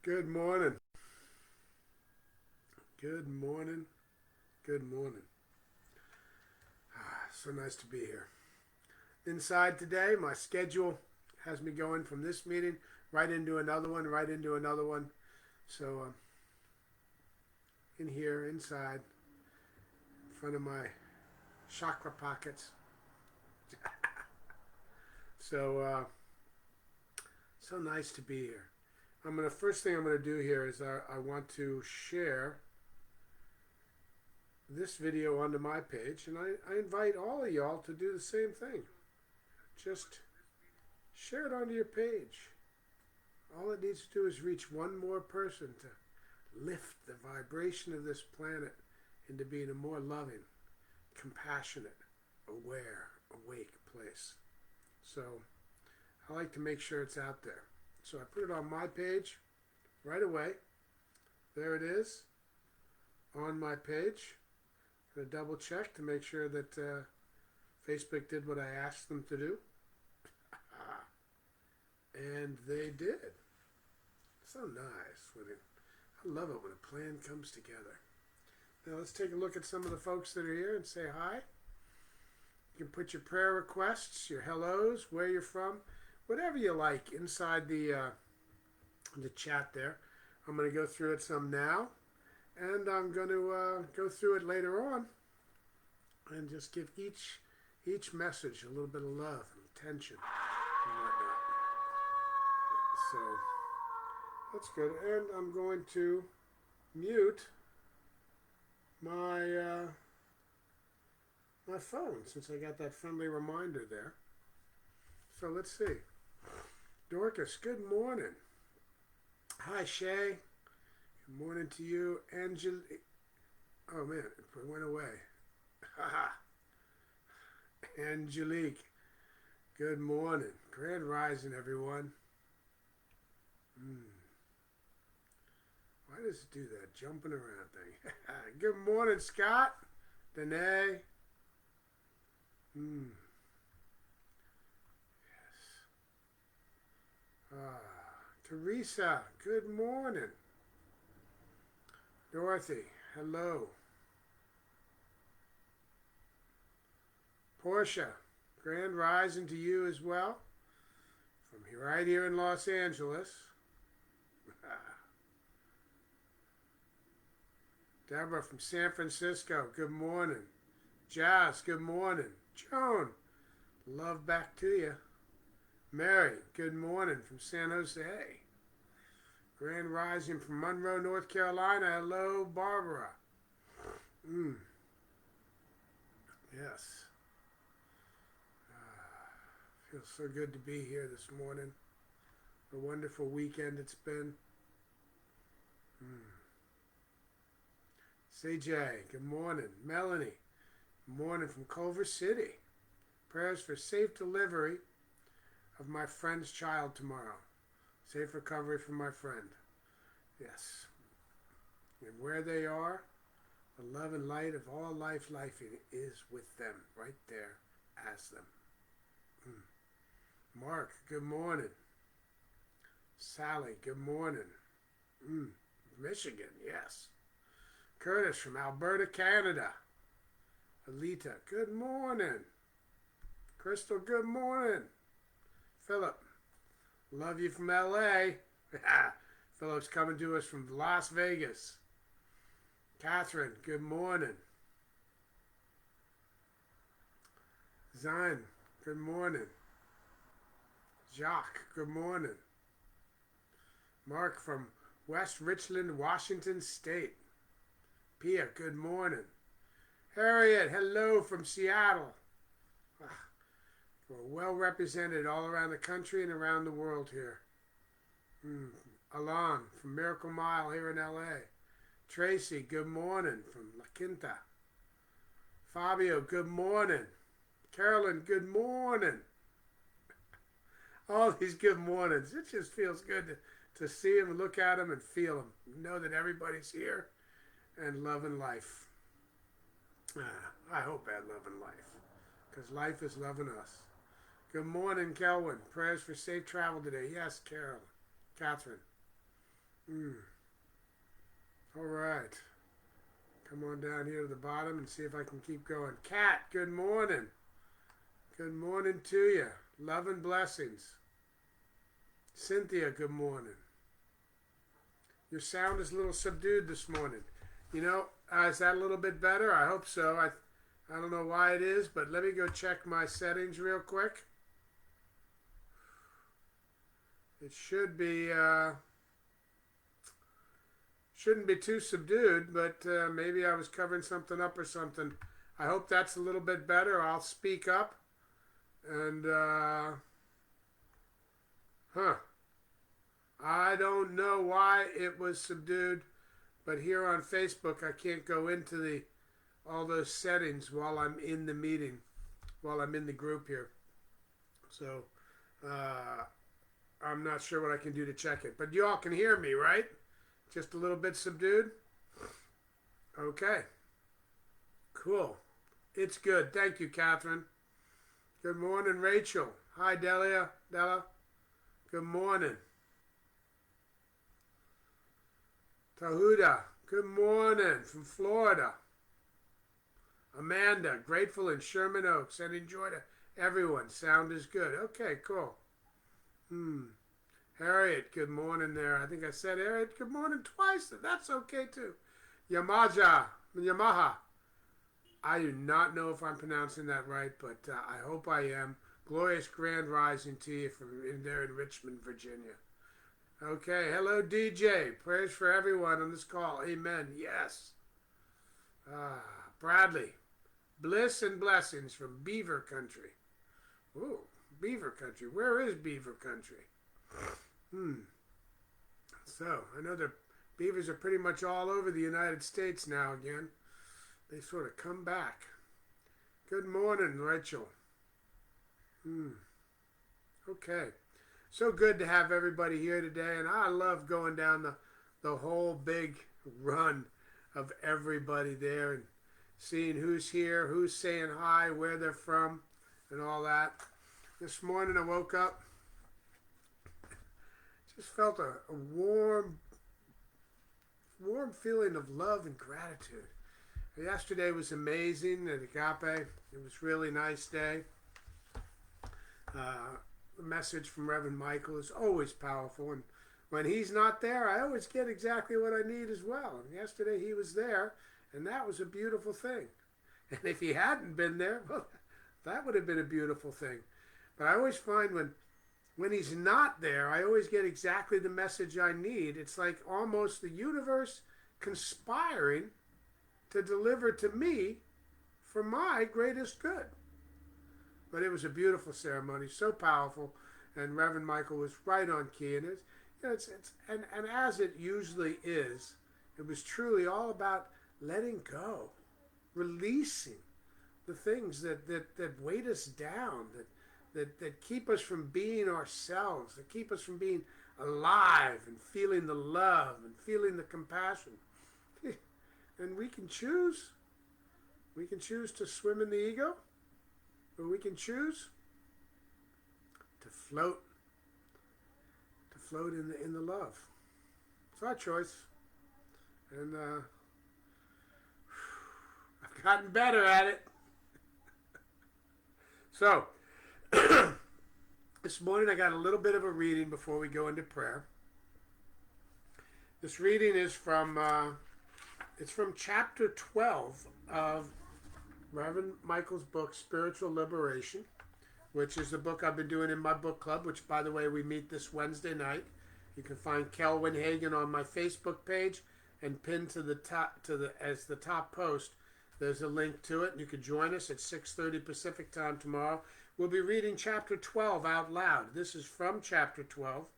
Good morning. Good morning. Good morning. So nice to be here. Inside today, my schedule has me going from this meeting right into another one, right into another one. So in here, inside, in front of my chakra pockets. So so nice to be here. First thing I'm gonna do here is I want to share this video onto my page, and I invite all of y'all to do the same thing. Just share it onto your page. All it needs to do is reach one more person to lift the vibration of this planet into being a more loving, compassionate, aware, awake place. So I like to make sure it's out there. So I put it on my page right away. There it is on my page. I'm going to double check to make sure that Facebook did what I asked them to do. And they did. So nice. I love it when a plan comes together. Now let's take a look at some of the folks that are here and say hi. You can put your prayer requests, your hellos, where you're from, whatever you like inside the chat there. I'm going to go through it some now, and I'm going to go through it later on and just give each message a little bit of love and attention and whatnot. So that's good. And I'm going to mute my my phone since I got that friendly reminder there. So let's see. Dorcas, good morning. Hi, Shay. Good morning to you. Oh, man, it went away. Angelique, good morning. Grand rising, everyone. Why does it do that jumping around thing? Good morning, Scott. Danae. Yes. Teresa, good morning. Dorothy, hello. Portia, grand rising to you as well. From right here in Los Angeles. Deborah from San Francisco, good morning. Jazz, good morning. Joan, love back to you. Mary, good morning from San Jose. Grand rising from Monroe, North Carolina. Hello, Barbara. Yes. Feels so good to be here this morning. A wonderful weekend it's been. CJ, good morning. Melanie, good morning from Culver City. Prayers for safe delivery of my friend's child tomorrow. Safe recovery for my friend. Yes. And where they are, the love and light of all life is with them, right there as them. Mark, good morning. Sally, good morning. Michigan, yes. Curtis from Alberta, Canada. Alita, good morning. Crystal, good morning. Philip, love you from LA. Philip's coming to us from Las Vegas. Catherine, good morning. Zion, good morning. Jacques, good morning. Mark from West Richland, Washington State. Pia, good morning. Harriet, hello from Seattle. We're well represented all around the country and around the world here. Alon from Miracle Mile here in LA. Tracy, good morning from La Quinta. Fabio, good morning. Carolyn, good morning. All these good mornings. It just feels good to see them, look at them, and feel them. Know that everybody's here and loving life. I hope I love in life, because life is loving us. Good morning, Kelvin. Prayers for safe travel today. Yes, Carol. Catherine. Mm. All right. Come on down here to the bottom and see if I can keep going. Kat, good morning. Good morning to you. Love and blessings. Cynthia, good morning. Your sound is a little subdued this morning. You know, is that a little bit better? I hope so. I don't know why it is, but let me go check my settings real quick. It shouldn't be too subdued, but maybe I was covering something up or something. I hope that's a little bit better. I'll speak up. And, I don't know why it was subdued, but here on Facebook I can't go into all those settings while I'm in the meeting, while I'm in the group here. So, I'm not sure what I can do to check it. But you all can hear me, right? Just a little bit subdued? Okay. Cool. It's good. Thank you, Catherine. Good morning, Rachel. Hi, Della. Good morning. Tahuda. Good morning from Florida. Amanda. Grateful in Sherman Oaks. Sending joy to everyone. Sound is good. Okay, cool. Harriet, good morning there. I think I said Harriet, good morning twice. That's okay too. Yamaha. I do not know if I'm pronouncing that right, but I hope I am. Glorious grand rising to you from there in Richmond, Virginia. Okay, hello DJ. Prayers for everyone on this call. Amen. Yes. Bradley. Bliss and blessings from Beaver Country. Ooh, Beaver Country. Where is Beaver Country? So, I know the beavers are pretty much all over the United States now again. They sort of come back. Good morning, Rachel. Okay. So good to have everybody here today, and I love going down the whole big run of everybody there and seeing who's here, who's saying hi, where they're from, and all that. This morning I woke up, just felt a warm feeling of love and gratitude. Yesterday was amazing at Agape. It was a really nice day. The message from Reverend Michael is always powerful, and when he's not there, I always get exactly what I need as well. And yesterday he was there, and that was a beautiful thing. And if he hadn't been there, well, that would have been a beautiful thing. But I always find when he's not there, I always get exactly the message I need. It's like almost the universe conspiring to deliver to me for my greatest good. But it was a beautiful ceremony, so powerful, and Reverend Michael was right on key. And and as it usually is, it was truly all about letting go, releasing the things that weight us down, that keep us from being ourselves, that keep us from being alive and feeling the love and feeling the compassion. And we can choose. We can choose to swim in the ego, or we can choose to float in the love. It's our choice. And I've gotten better at it. So, this morning I got a little bit of a reading before we go into prayer. This reading is from chapter 12 of Reverend Michael's book, Spiritual Liberation, which is the book I've been doing in my book club, which, by the way, we meet this Wednesday night. You can find Kelwin Hagen on my Facebook page, and pinned to the top as the top post, there's a link to it. You can join us at 6:30 Pacific time tomorrow. We'll be reading chapter 12 out loud. This is from chapter 12,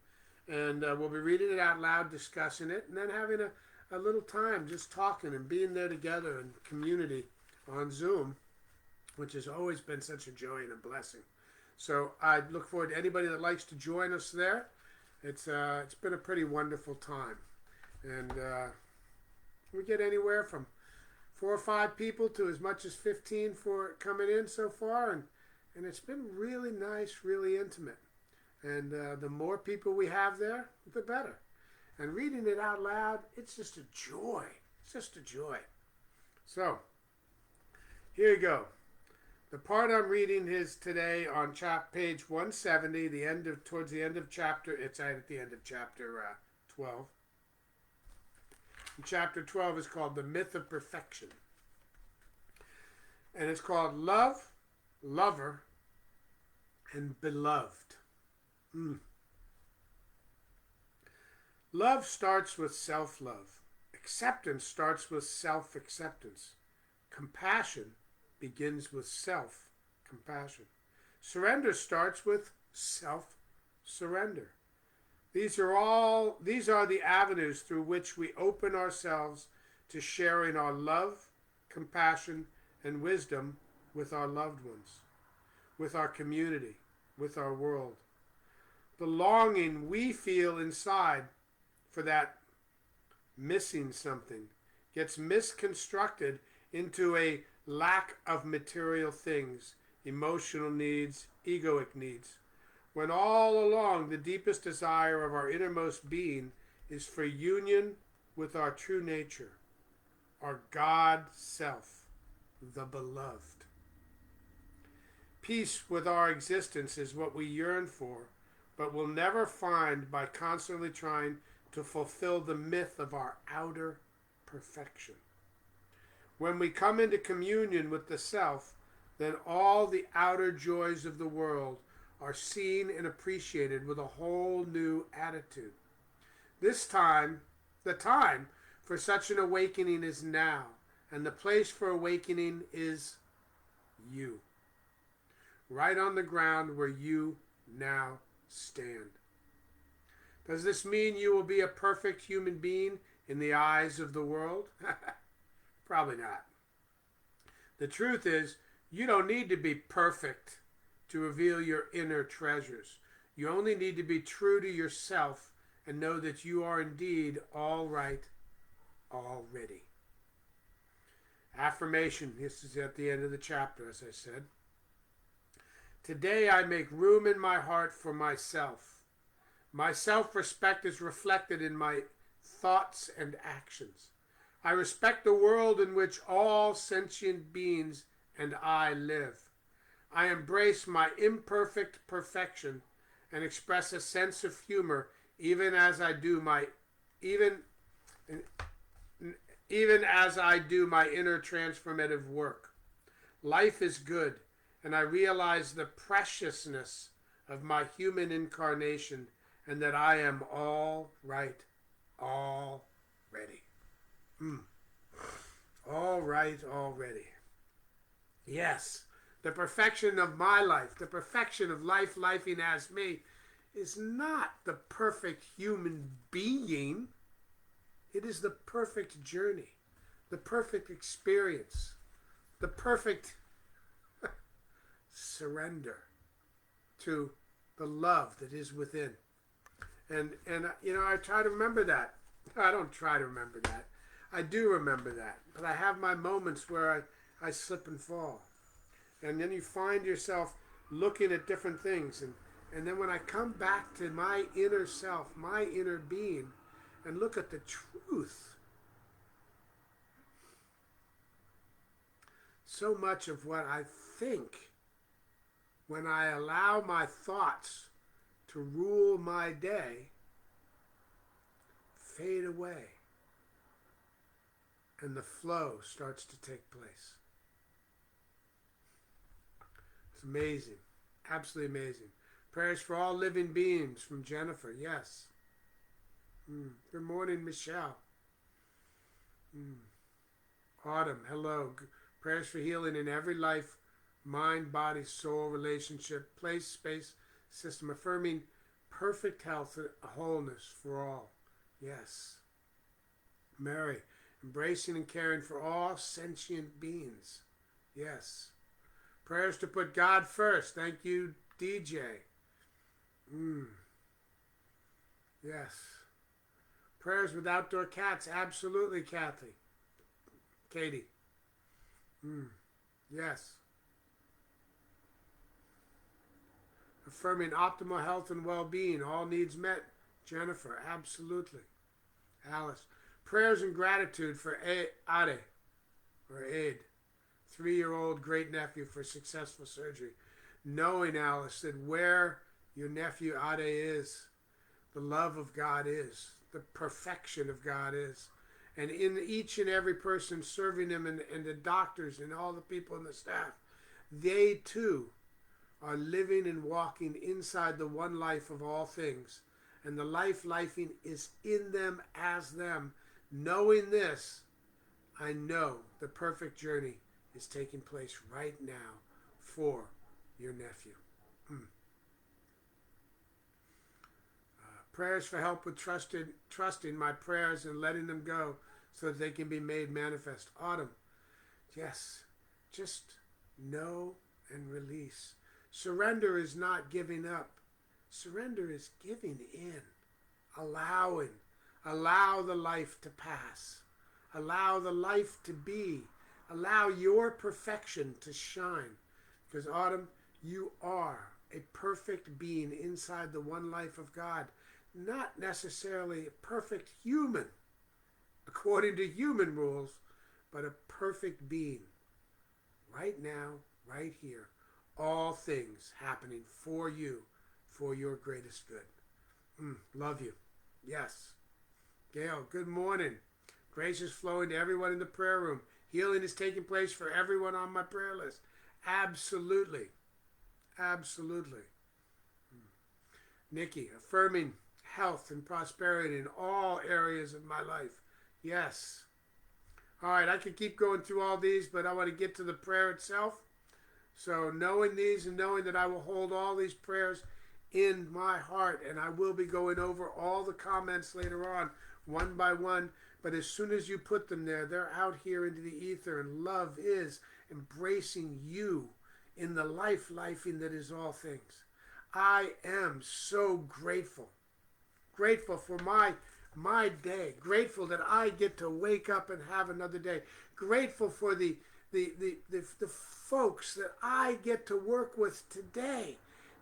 and we'll be reading it out loud, discussing it, and then having a little time just talking and being there together in community on Zoom, which has always been such a joy and a blessing. So I look forward to anybody that likes to join us there. It's been a pretty wonderful time, and we get anywhere from 4 or 5 people to as much as 15 for coming in so far, and it's been really nice, really intimate. And the more people we have there, the better. And reading it out loud, it's just a joy. It's just a joy. So, here you go. The part I'm reading is today on page 170, towards the end of chapter. It's at the end of chapter 12. And chapter 12 is called The Myth of Perfection. And it's called Love, Lover, and Beloved. Love starts with self-love. Acceptance starts with self-acceptance. Compassion begins with self-compassion. Surrender starts with self-surrender. These are the avenues through which we open ourselves to sharing our love, compassion, and wisdom with our loved ones, with our community, with our world. The longing we feel inside for that missing something gets misconstructed into a lack of material things, emotional needs, egoic needs, when all along the deepest desire of our innermost being is for union with our true nature, our God self, the beloved. Peace with our existence is what we yearn for, but will never find by constantly trying to fulfill the myth of our outer perfection. When we come into communion with the self, then all the outer joys of the world are seen and appreciated with a whole new attitude. The time for such an awakening is now, and the place for awakening is you, right on the ground where you now stand. Does this mean you will be a perfect human being in the eyes of the world? Probably not. The truth is, you don't need to be perfect to reveal your inner treasures. You only need to be true to yourself and know that you are indeed all right already. Affirmation. This is at the end of the chapter, as I said. Today I make room in my heart for myself. My self-respect is reflected in my thoughts and actions. I respect the world in which all sentient beings and I live. I embrace my imperfect perfection and express a sense of humor even as I do my inner transformative work. Life is good, and I realize the preciousness of my human incarnation and that I am all right already. All right already. Yes, the perfection of my life, the perfection of life lifing as me, is not the perfect human being. It is the perfect journey, the perfect experience, the perfect surrender to the love that is within. And I try to remember that. I don't try to remember that. I do remember that. But I have my moments where I slip and fall. And then you find yourself looking at different things. And then when I come back to my inner self, my inner being, and look at the truth, so much of what I think, when I allow my thoughts to rule my day, fade away, and the flow starts to take place. It's amazing, absolutely amazing. Prayers for all living beings from Jennifer, yes. Good morning, Michelle. Autumn, hello. Prayers for healing in every life, mind, body, soul, relationship, place, space, system, affirming perfect health and wholeness for all. Yes. Mary, embracing and caring for all sentient beings. Yes. Prayers to put God first. Thank you, DJ. Yes. Prayers with outdoor cats. Absolutely, Kathy. Katie. Yes. Affirming optimal health and well-being. All needs met. Jennifer. Absolutely. Alice. Prayers and gratitude for Ade, or Aid, 3-year-old great nephew for successful surgery. Knowing, Alice, that where your nephew Ade is, the love of God is, the perfection of God is. And in each and every person serving him, and the doctors and all the people in the staff, they too are living and walking inside the one life of all things. And the life lifing is in them as them. Knowing this, I know the perfect journey is taking place right now for your nephew. Prayers for help with trusting my prayers and letting them go so that they can be made manifest. Autumn. Yes. Just know and release. Surrender is not giving up. Surrender is giving in. Allowing. Allow the life to pass. Allow the life to be. Allow your perfection to shine. Because, Autumn, you are a perfect being inside the one life of God. Not necessarily a perfect human, according to human rules, but a perfect being. Right now, right here. All things happening for you, for your greatest good. Love you. Yes. Gail, good morning. Grace is flowing to everyone in the prayer room. Healing is taking place for everyone on my prayer list. Absolutely. Absolutely. Nikki, affirming health and prosperity in all areas of my life. Yes. All right, I could keep going through all these, but I want to get to the prayer itself. So knowing these and knowing that I will hold all these prayers in my heart, and I will be going over all the comments later on, one by one. But as soon as you put them there, they're out here into the ether, and love is embracing you in the lifing that is all things. I am so grateful. Grateful for my day. Grateful that I get to wake up and have another day. Grateful for the folks that I get to work with today,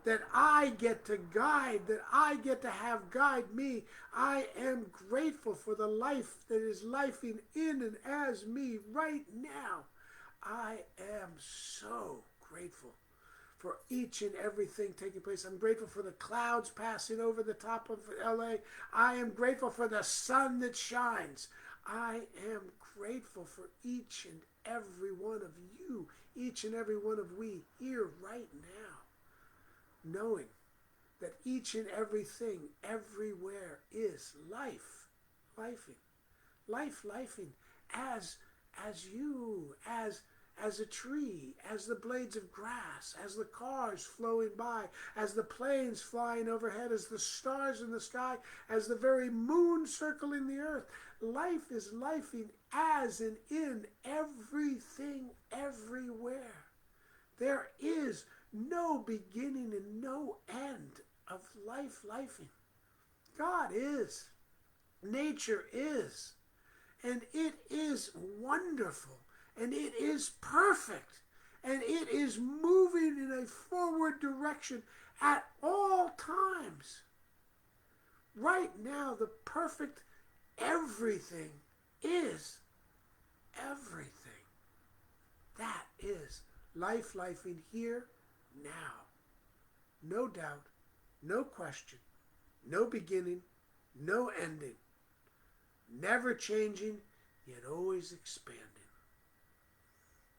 that I get to guide, that I get to have guide me. I am grateful for the life that is lifing in and as me right now. I am so grateful for each and everything taking place. I'm grateful for the clouds passing over the top of LA. I am grateful for the sun that shines. I am grateful for each and every one of you, each and every one of we here right now, knowing that each and everything everywhere is life, lifing as you, as a tree, as the blades of grass, as the cars flowing by, as the planes flying overhead, as the stars in the sky, as the very moon circling the earth. Life is lifing as and in everything, everywhere. There is no beginning and no end of lifing. God is. Nature is. And it is wonderful. And it is perfect. And it is moving in a forward direction at all times. Right now, the perfect everything is everything. That is lifing here now. No doubt, no question, no beginning, no ending. Never changing, yet always expanding.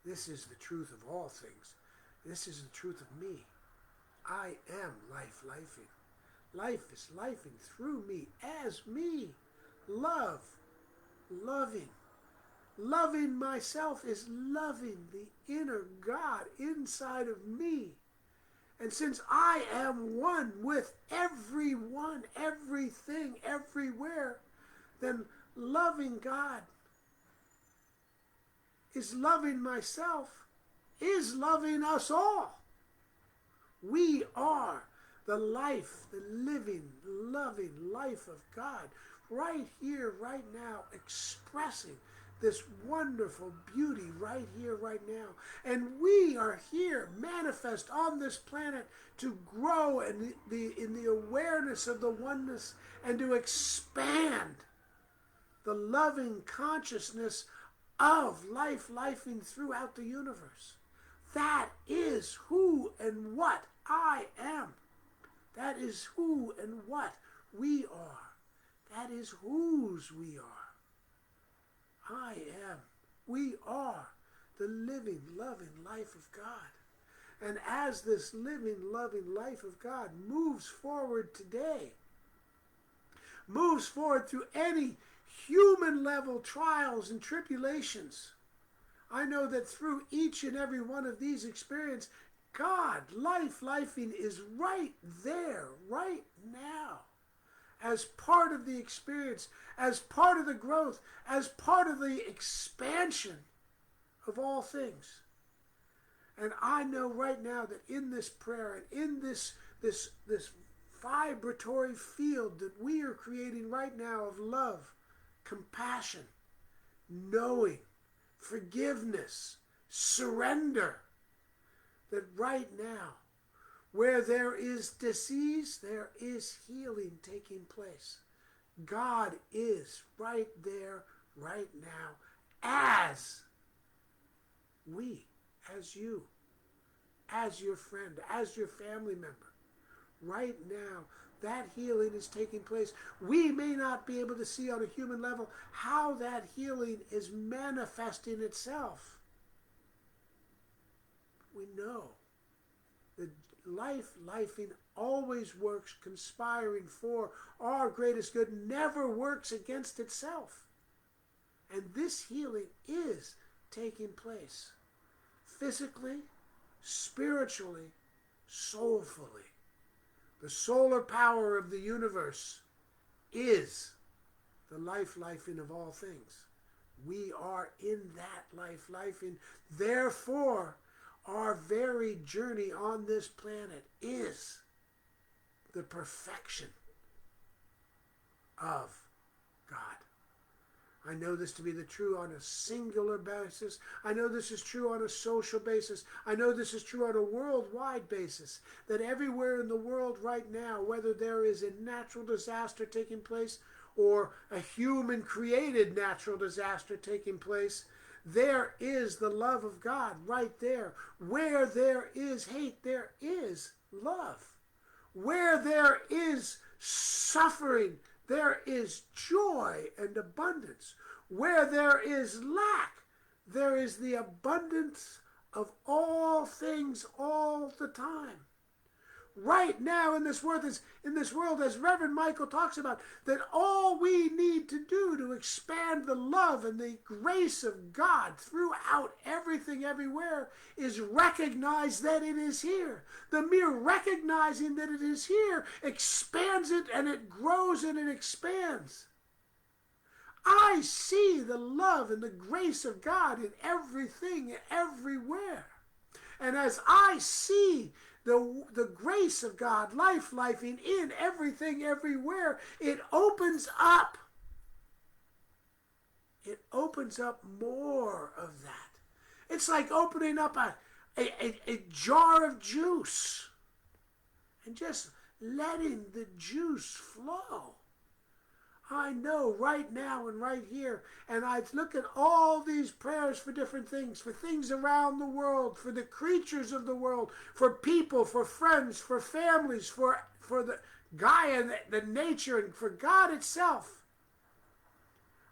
This is the truth of all things. This is the truth of me. I am lifing. Life is lifing through me as me. Loving. Loving myself is loving the inner God inside of me. And since I am one with everyone, everything, everywhere, then loving God is loving myself, is loving us all. We are the life, the living, loving life of God right here, right now, expressing this wonderful beauty right here, right now. And we are here, manifest on this planet to grow in the awareness of the oneness and to expand the loving consciousness of life lifing throughout the universe. That is who and what I am. That is who and what we are. That is whose we are. I am. We are the living, loving life of God. And as this living, loving life of God moves forward today, moves forward through any human level trials and tribulations, I know that through each and every one of these experiences, God, lifing is right there, right now, as part of the experience, as part of the growth, as part of the expansion of all things. And I know right now that in this prayer and in this vibratory field that we are creating right now of love, compassion, knowing, forgiveness, surrender, that right now, where there is disease, there is healing taking place. God is right there, right now, as we, as you, as your friend, as your family member. Right now, that healing is taking place. We may not be able to see on a human level how that healing is manifesting itself. We know that lifing always works conspiring for our greatest good, never works against itself. And this healing is taking place physically, spiritually, soulfully. The solar power of the universe is the lifing of all things. We are in that lifing. Therefore, our very journey on this planet is the perfection of God. I know this to be the true on a singular basis. I know this is true on a social basis. I know this is true on a worldwide basis. That everywhere in the world right now, whether there is a natural disaster taking place or a human-created natural disaster taking place, there is the love of God right there. Where there is hate, there is love. Where there is suffering, there is joy and abundance. Where there is lack, there is the abundance of all things all the time. Right now in this world, as Reverend Michael talks about, that all we need to do to expand the love and the grace of God throughout everything, everywhere, is recognize that it is here. The mere recognizing that it is here expands it, and it grows and it expands. I see the love and the grace of God in everything, everywhere. And as I see the grace of God, lifing in everything, everywhere, it opens up. It opens up more of that. It's like opening up a jar of juice and just letting the juice flow. I know right now and right here, and I look at all these prayers for different things, for things around the world, for the creatures of the world, for people, for friends, for families, for the Gaia, the nature, and for God itself.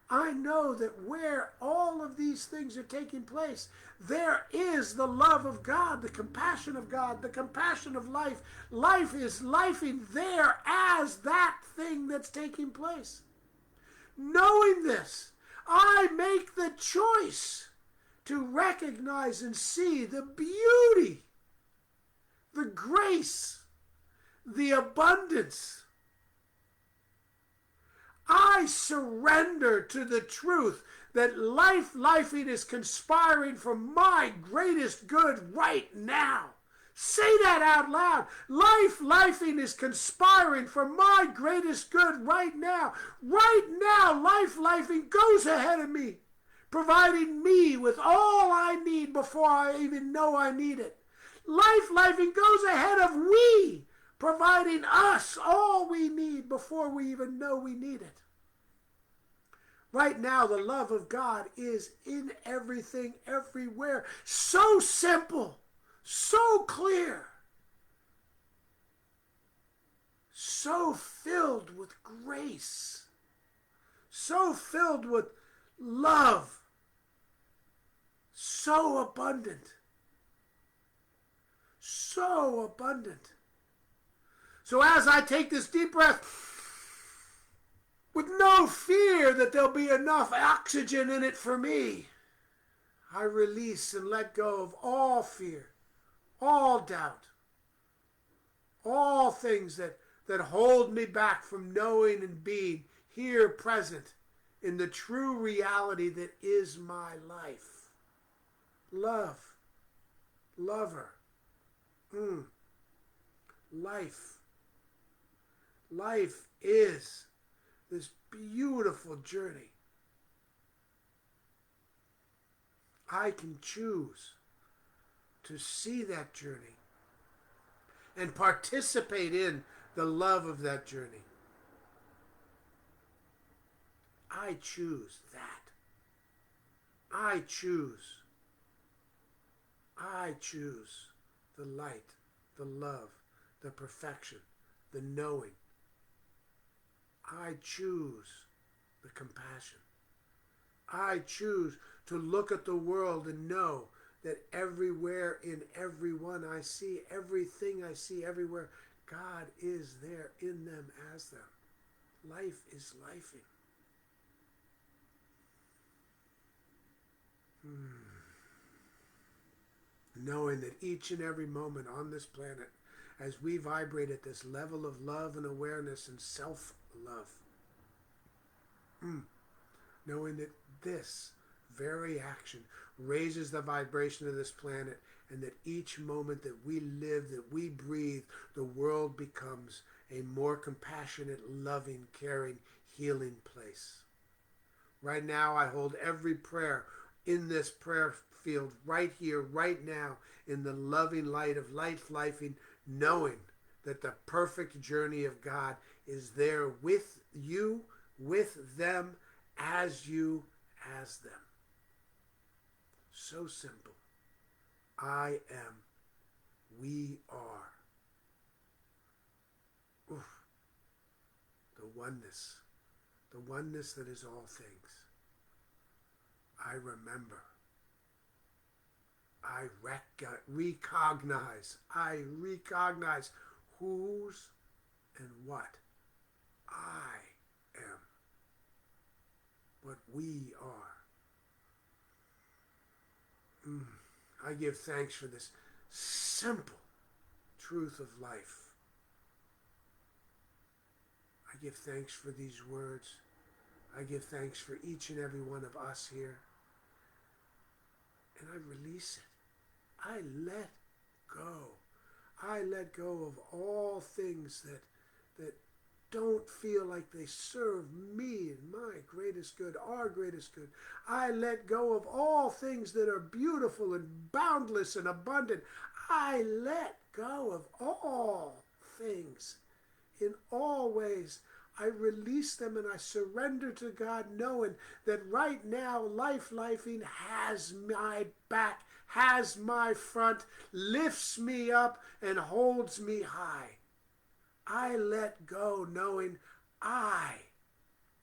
I know that where all of these things are taking place, there is the love of God, the compassion of God, the compassion of life. Life is lifing there as that thing that's taking place. Knowing this, I make the choice to recognize and see the beauty, the grace, the abundance. I surrender to the truth that lifing is conspiring for my greatest good right now. Say that out loud. Lifing is conspiring for my greatest good right now. Right now, lifing goes ahead of me, providing me with all I need before I even know I need it. Lifing goes ahead of we, providing us all we need before we even know we need it. Right now, the love of God is in everything, everywhere. So simple, so clear, so filled with grace, so filled with love, so abundant, so abundant. So as I take this deep breath, with no fear that there'll be enough oxygen in it for me, I release and let go of all fear, all doubt, all things that hold me back from knowing and being here present in the true reality that is my life. Love, lover, life. Life is this beautiful journey. I can choose to see that journey and participate in the love of that journey. I choose that. I choose. I choose the light, the love, the perfection, the knowing. I choose the compassion. I choose to look at the world and know that everywhere in everyone I see, everything I see everywhere, God is there in them as them. Life is lifing. Knowing that each and every moment on this planet, as we vibrate at this level of love and awareness and self-love, knowing that this very action raises the vibration of this planet, and that each moment that we live, that we breathe, the world becomes a more compassionate, loving, caring, healing place. Right now, I hold every prayer in this prayer field right here, right now, in the loving light of life lifing, knowing that the perfect journey of God is there with you, with them, as you, as them. So simple. I am. We are. Oof. The oneness. The oneness that is all things. I remember. I recognize whose and what I am. What we are. I give thanks for this simple truth of life. I give thanks for these words. I give thanks for each and every one of us here. And I release it. I let go. I let go of all things that don't feel like they serve me and my greatest good, our greatest good. I let go of all things that are beautiful and boundless and abundant. I let go of all things in all ways. I release them and I surrender to God, knowing that right now life lifing has my back, has my front, lifts me up and holds me high. I let go knowing I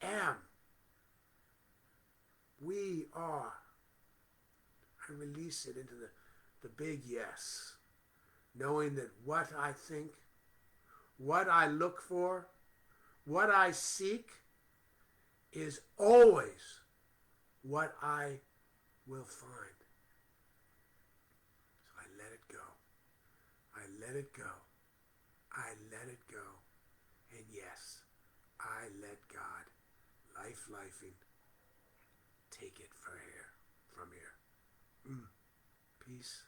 am. We are. I release it into the big yes. Knowing that what I think, what I look for, what I seek is always what I will find. So I let it go. I let it go. I let it go. And yes, I let God, life lifing, take it from here. Peace,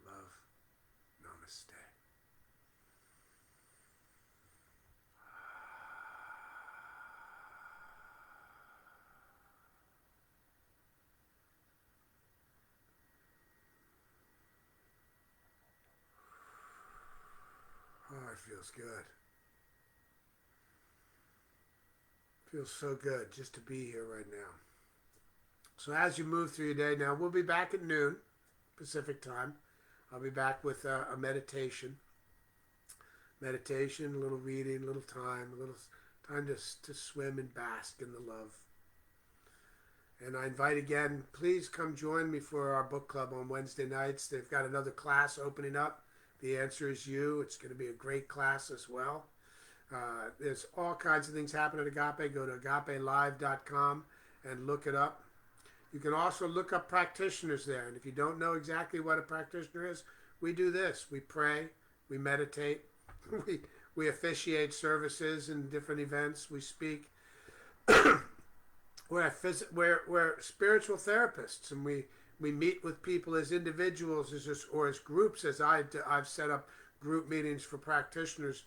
love, namaste. Oh, it feels good. Feels so good just to be here right now. So as you move through your day, now we'll be back at noon Pacific time. I'll be back with a meditation. Meditation, a little reading, a little time to swim and bask in the love. And I invite again, please come join me for our book club on Wednesday nights. They've got another class opening up. The Answer Is You. It's going to be a great class as well. There's all kinds of things happening at Agape. Go to agapelive.com and look it up. You can also look up practitioners there. And if you don't know exactly what a practitioner is, we do this. We pray, we meditate, we officiate services and different events, we speak. We're spiritual therapists, and we meet with people as individuals or as groups, as I've set up group meetings for practitioners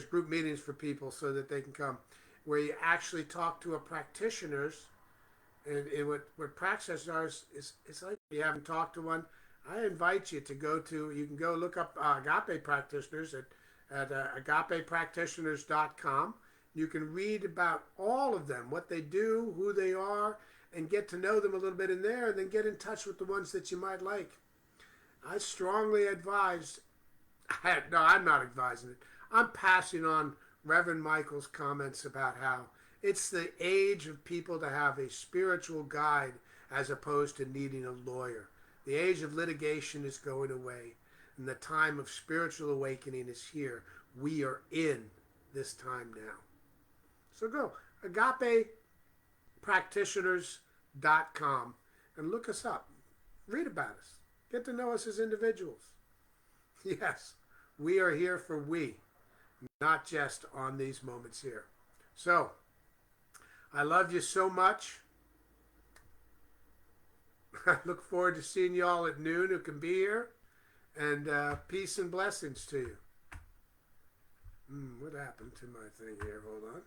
group meetings for people so that they can come, where you actually talk to a practitioners, and what practitioners are is it's like you haven't talked to one. I invite you to you can go look up Agape practitioners at agapepractitioners.com. You can read about all of them, what they do, who they are, and get to know them a little bit in there, and then get in touch with the ones that you might like. I strongly advise, no, I'm not advising it. I'm passing on Reverend Michael's comments about how it's the age of people to have a spiritual guide as opposed to needing a lawyer. The age of litigation is going away, and the time of spiritual awakening is here. We are in this time now. So go, agapepractitioners.com, and look us up. Read about us. Get to know us as individuals. Yes, we are here for we, not just on these moments here. So, I love you so much. I look forward to seeing you all at noon who can be here. And peace and blessings to you. What happened to my thing here? Hold on.